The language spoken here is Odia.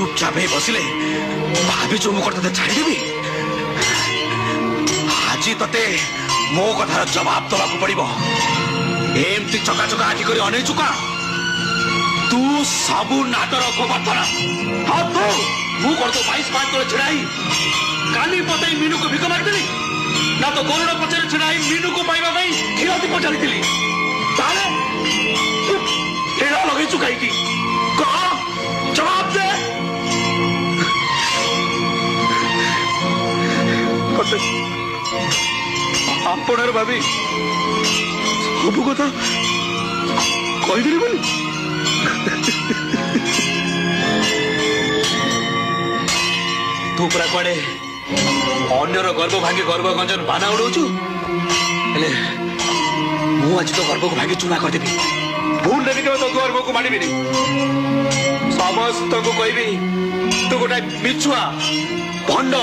ଚୁପଚାପ ହେଇ ବସିଲେ ଭାବିଛୁ ମୁଁ କଣ ତତେ ଛାଡ଼ିଦେବି? ଆଜି ତତେ ମୋ କଥାର ଜବାବ ଦବାକୁ ପଡିବ। ଏମିତି ଚକାଚକା ଆଖି କରି ଅନେଇଛୁ କଣ? ତୁ ସବୁ ନାଟର ଗୋବର୍ଦ୍ଧନ। ହଁ ତୁ, ମୁଁ କଣ ତ 22 ତଳେ ଛିଡାଇ କାଲି ପତାଇ ମିନୁକୁ ଭିକ ମାରିଥିଲି, ନା ତ ଗରୁଡ ପଛରେ ଛିଡାଇ ମିନୁକୁ ପାଇବା ପାଇଁ କ୍ଷୀରତି ପଚାରିଥିଲି? ତାହେଲେ ହେଳା ଲଗେଇଛୁ କାହିଁକି? କହ, ଜବାବ ଦେ। ଆପଣର ଭାବି ସବୁ କଥା କହିଦେଲି ବୋଲି ତୁ ପୁରା କୁଆଡେ ଅନ୍ୟର ଗର୍ବ ଭାଙ୍ଗି ଗର୍ବ ଗଞ୍ଜନ ବାନା ଉଡଉଛୁ। ହେଲେ ମୁଁ ଆଜି ତ ଗର୍ବକୁ ଭାଙ୍ଗି ଚୁନା କରିଦେବି। ଭୁଲରେ ବି କେବେ ତୋ ଗର୍ବକୁ ମାନିବିନି। ସମସ୍ତଙ୍କୁ କହିବି ତୁ ଗୋଟାଏ ମିଛୁଆ, ଭଣ୍ଡ,